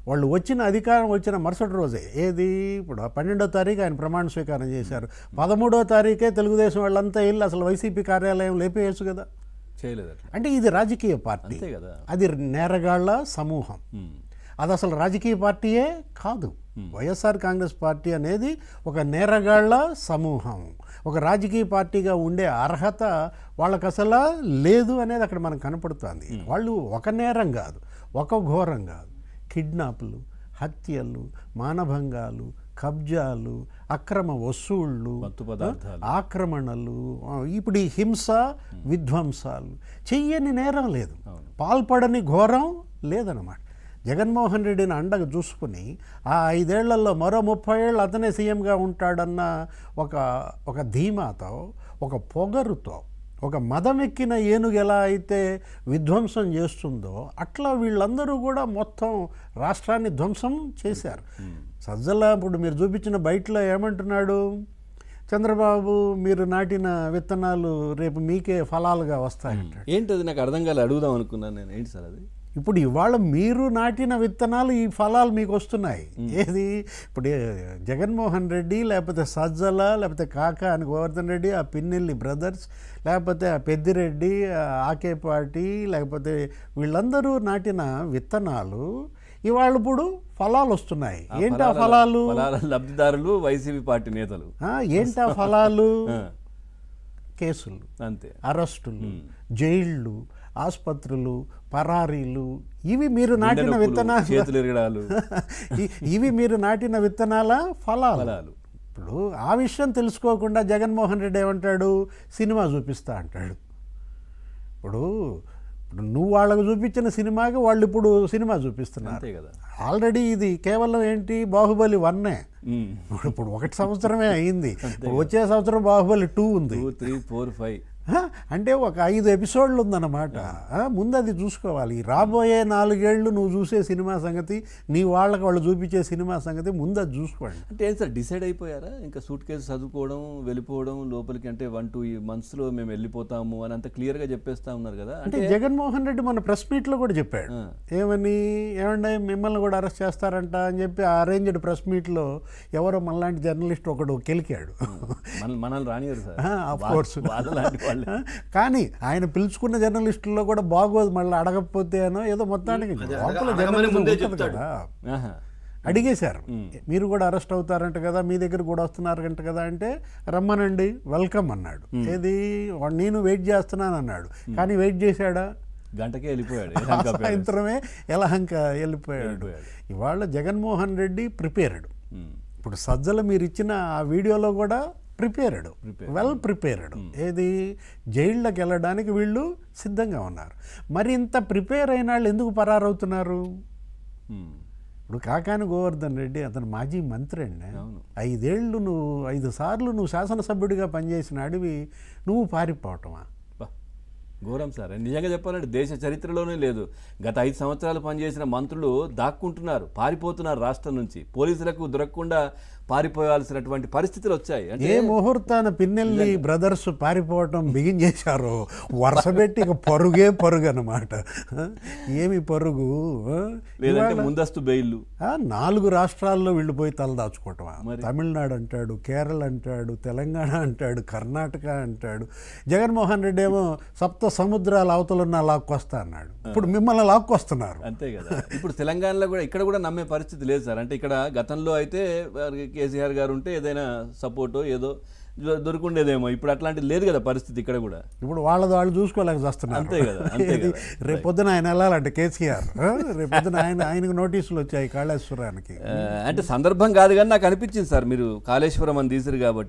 వాళ్ళు అధికారం వచ్చిన మరుసటి రోజే ఏది ఇప్పుడు 12వ తారీఖు ఆయన ప్రమాణ స్వీకారం చేశారు. 13వ తారీఖే తెలుగుదేశం వాళ్ళంతా వెళ్ళి అసలు వైసీపీ కార్యాలయం లేపేయచ్చు కదా. చేయలేదు. అంటే ఇది రాజకీయ పార్టీ, అది నేరగాళ్ల సమూహం, అది అసలు రాజకీయ పార్టీయే కాదు. వైఎస్ఆర్ కాంగ్రెస్ పార్టీ అనేది ఒక నేరగాళ్ల సమూహం. ఒక రాజకీయ పార్టీగా ఉండే అర్హత వాళ్ళకి అసలు లేదు అనేది అక్కడ మనకు కనపడుతుంది. వాళ్ళు ఒక నేరం కాదు, ఒక ఘోరం కాదు, కిడ్నాప్లు, హత్యలు, మానభంగాలు, కబ్జాలు, అక్రమ వసూళ్లు, ఆక్రమణలు, ఇప్పుడు ఈ హింస, విధ్వంసాలు, చెయ్యని నేరం లేదు, పాల్పడని ఘోరం లేదన్నమాట. జగన్మోహన్ రెడ్డిని అండగా చూసుకుని ఆ 5 ఏళ్లలో మరో 30 ఏళ్ళు అతనే సీఎంగా ఉంటాడన్న ఒక ధీమాతో, ఒక పొగరుతో, ఒక మదమెక్కిన ఏనుగు ఎలా అయితే విధ్వంసం చేస్తుందో అట్లా వీళ్ళందరూ కూడా మొత్తం రాష్ట్రాన్ని ధ్వంసం చేశారు. సజ్జల ఇప్పుడు మీరు చూపించిన బయటలో ఏమంటున్నాడు, చంద్రబాబు మీరు నాటిన విత్తనాలు రేపు మీకే ఫలాలుగా వస్తాయంటాడు. ఏంటది నాకు అర్థం కాలే, అడుగుదాం అనుకున్నాను నేను. ఏంటి సార్ అది? ఇప్పుడు ఇవాళ మీరు నాటిన విత్తనాలు ఈ ఫలాలు మీకు వస్తున్నాయి. ఏది ఇప్పుడు జగన్మోహన్ రెడ్డి, లేకపోతే సజ్జల, లేకపోతే కాకాని గోవర్ధన్ రెడ్డి, ఆ పిన్నెల్లి బ్రదర్స్, లేకపోతే ఆ పెద్దిరెడ్డి, ఆకే పార్టీ, లేకపోతే వీళ్ళందరూ నాటిన విత్తనాలు ఇవాళ ఇప్పుడు ఫలాలు వస్తున్నాయి. ఏంటా ఫలాలు? లబ్ధిదారులు వైసీపీ పార్టీ నేతలు. ఏంటా ఫలాలు? కేసులు, అంతే, అరెస్టులు, జైళ్ళు, ఆసుపత్రులు, పరారీలు. ఇవి మీరు నాటిన విత్తనాలు, ఇవి మీరు నాటిన విత్తనాల ఫలాలు. ఇప్పుడు ఆ విషయం తెలుసుకోకుండా జగన్మోహన్ రెడ్డి ఏమంటాడు, సినిమా చూపిస్తా అంటాడు. ఇప్పుడు నువ్వు వాళ్ళకు చూపించిన సినిమాకి వాళ్ళు ఇప్పుడు సినిమా చూపిస్తున్నారు. ఆల్రెడీ ఇది కేవలం ఏంటి, బాహుబలి 1 ఇప్పుడు 1 సంవత్సరమే అయింది. వచ్చే సంవత్సరం బాహుబలి 2 ఉంది. 2, 3, 4, 5 అంటే ఒక 5 ఎపిసోడ్లు ఉందన్నమాట. ముందు అది చూసుకోవాలి. రాబోయే 4 ఏళ్ళు నువ్వు చూసే సినిమా సంగతి, నీ వాళ్ళు చూపించే సినిమా సంగతి ముందు అది చూసుకోండి. అంటే ఏం సార్, డిసైడ్ అయిపోయారా? ఇంకా సూట్ కేసు చదువుకోవడం, వెళ్ళిపోవడం లోపలికి, అంటే 1-2 మంత్స్లో మేము వెళ్ళిపోతాము అని అంత క్లియర్గా చెప్పేస్తా ఉన్నారు కదా. అంటే జగన్మోహన్ రెడ్డి మన ప్రెస్ మీట్లో కూడా చెప్పాడు. ఏమంటే మిమ్మల్ని కూడా అరెస్ట్ చేస్తారంట అని చెప్పి ఆ అరేంజ్డ్ ప్రెస్ మీట్లో ఎవరో మనలాంటి జర్నలిస్ట్ ఒకడు కెలికాడు. మనల్ని రానియరు సార్, ఆఫ్ కోర్స్. కానీ ఆయన పిలుచుకున్న జర్నలిస్టుల్లో కూడా బాగోదు, మళ్ళీ అడగకపోతే అనో ఏదో మొత్తానికి అడిగేశారు. మీరు కూడా అరెస్ట్ అవుతారంట కదా, మీ దగ్గర కూడా వస్తున్నారంట కదా అంటే రమ్మనండి, వెల్కమ్ అన్నాడు. ఏది నేను వెయిట్ చేస్తున్నాను అన్నాడు. కానీ వెయిట్ చేశాడా? గంటకే వెళ్ళిపోయాడు, సాయంత్రమే ఎలహంక వెళ్ళిపోయాడు. ఇవాళ జగన్మోహన్ రెడ్డి ప్రిపేర్డ్. ఇప్పుడు సజ్జల మీరు ఇచ్చిన ఆ వీడియోలో కూడా వెల్ ప్రిపేర్డ్. ఏది జైళ్ళకి వెళ్ళడానికి వీళ్ళు సిద్ధంగా ఉన్నారు. మరి ఇంత ప్రిపేర్ అయిన వాళ్ళు ఎందుకు పరారవుతున్నారు? ఇప్పుడు కాకాని గోవర్ధన్ రెడ్డి అతను మాజీ మంత్రి అండి. 5 ఏళ్ళు 5 సార్లు నువ్వు శాసనసభ్యుడిగా పనిచేసిన అడివి నువ్వు పారిపోవటమా? ఘోరం సార్. నిజంగా చెప్పాలంటే దేశ చరిత్రలోనే లేదు. గత 5 సంవత్సరాలు పనిచేసిన మంత్రులు దాక్కుంటున్నారు, పారిపోతున్నారు రాష్ట్రం నుంచి. పోలీసులకు దొరకకుండా పారిపోవాల్సినటువంటి పరిస్థితులు వచ్చాయి. ఏ ముహూర్తాన పిన్నెల్లి బ్రదర్స్ పారిపోవటం బిగిన్ చేశారో వరుస పెట్టి ఇక పరుగు అన్నమాట. ఏమి పరుగు? లేదంటే ముందస్తు బెయిల్లు. 4 రాష్ట్రాల్లో వీళ్ళు పోయి తలదాచుకోవటమా? తమిళనాడు అంటాడు, కేరళ అంటాడు, తెలంగాణ అంటాడు, కర్ణాటక అంటాడు. జగన్మోహన్ రెడ్డి ఏమో సప్త సముద్రాల అవతలున్న లాక్కొస్తా అన్నాడు. ఇప్పుడు మిమ్మల్ని లాక్కొస్తున్నారు. అంతే కదా. ఇప్పుడు తెలంగాణలో కూడా ఇక్కడ కూడా నమ్మే పరిస్థితి లేదు సార్. అంటే ఇక్కడ గతంలో అయితే కేసీఆర్ గారు ఉంటే ఏదైనా సపోర్టో ఏదో దొరుకుండేదేమో. ఇప్పుడు అట్లాంటిది లేదు కదా పరిస్థితి ఇక్కడ కూడా. ఇప్పుడు వాళ్ళు చూసుకోలేక వస్తున్నారు. అంతే కదా, అంతే కదా. రేపొద్దున ఆయన వెళ్ళాలంటే కేసీఆర్, రేపొద్దున ఆయనకు నోటీసులు వచ్చాయి కాళేశ్వరానికి. అంటే సందర్భం కాదు కానీ నాకు అనిపించింది సార్, మీరు కాళేశ్వరం అని తీసారు కాబట్టి